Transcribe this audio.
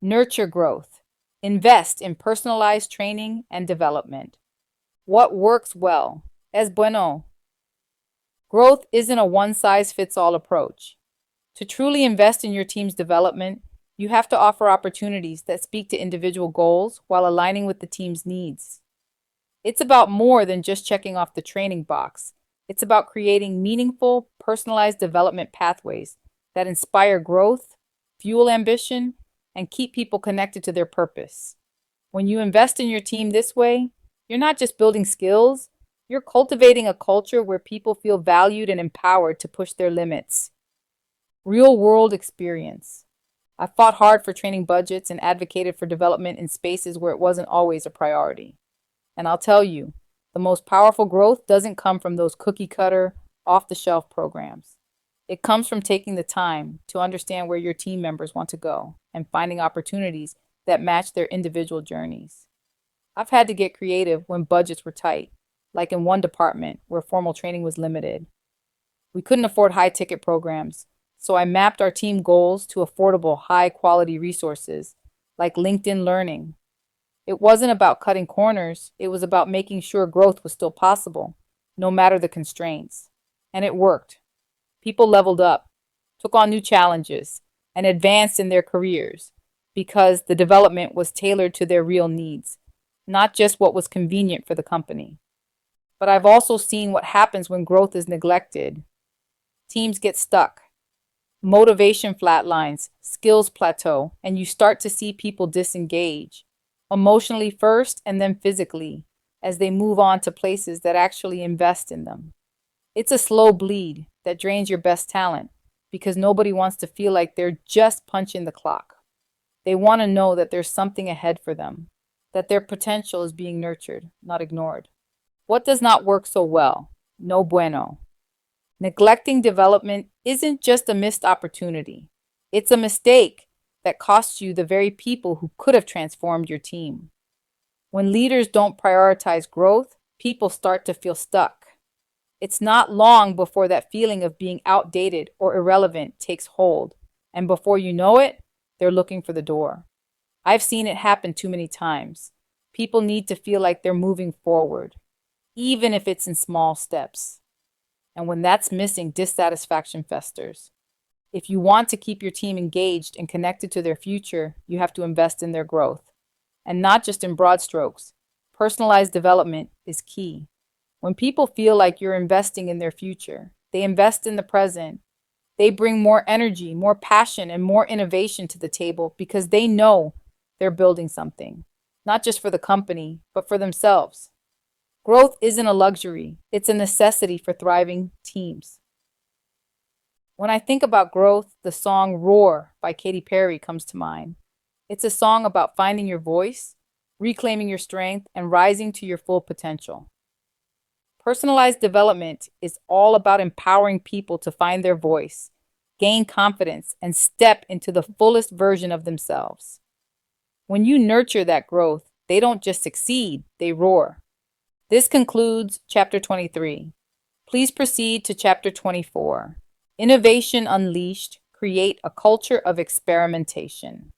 Nurture growth. Invest in personalized training and development. What works well? Es bueno. Growth isn't a one-size-fits-all approach. To truly invest in your team's development, you have to offer opportunities that speak to individual goals while aligning with the team's needs. It's about more than just checking off the training box. It's about creating meaningful, personalized development pathways that inspire growth, fuel ambition, and keep people connected to their purpose. When you invest in your team this way, you're not just building skills, you're cultivating a culture where people feel valued and empowered to push their limits. Real-world experience. I fought hard for training budgets and advocated for development in spaces where it wasn't always a priority. And I'll tell you, the most powerful growth doesn't come from those cookie-cutter, off-the-shelf programs. It comes from taking the time to understand where your team members want to go and finding opportunities that match their individual journeys. I've had to get creative when budgets were tight, like in one department where formal training was limited. We couldn't afford high-ticket programs, so I mapped our team goals to affordable, high-quality resources like LinkedIn Learning. It wasn't about cutting corners, it was about making sure growth was still possible, no matter the constraints. And it worked. People leveled up, took on new challenges, and advanced in their careers because the development was tailored to their real needs, not just what was convenient for the company. But I've also seen what happens when growth is neglected. Teams get stuck. Motivation flatlines, skills plateau, and you start to see people disengage, emotionally first and then physically, as they move on to places that actually invest in them. It's a slow bleed that drains your best talent because nobody wants to feel like they're just punching the clock. They want to know that there's something ahead for them, that their potential is being nurtured, not ignored. What does not work so well? No bueno. Neglecting development isn't just a missed opportunity. It's a mistake that costs you the very people who could have transformed your team. When leaders don't prioritize growth, people start to feel stuck. It's not long before that feeling of being outdated or irrelevant takes hold, and before you know it, they're looking for the door. I've seen it happen too many times. People need to feel like they're moving forward, even if it's in small steps. And when that's missing, dissatisfaction festers. If you want to keep your team engaged and connected to their future, you have to invest in their growth. And not just in broad strokes. Personalized development is key. When people feel like you're investing in their future, they invest in the present. They bring more energy, more passion, and more innovation to the table because they know they're building something, not just for the company, but for themselves. Growth isn't a luxury, it's a necessity for thriving teams. When I think about growth, the song Roar by Katy Perry comes to mind. It's a song about finding your voice, reclaiming your strength, and rising to your full potential. Personalized development is all about empowering people to find their voice, gain confidence, and step into the fullest version of themselves. When you nurture that growth, they don't just succeed, they roar. This concludes Chapter 23. Please proceed to Chapter 24. Innovation Unleashed, create a culture of experimentation.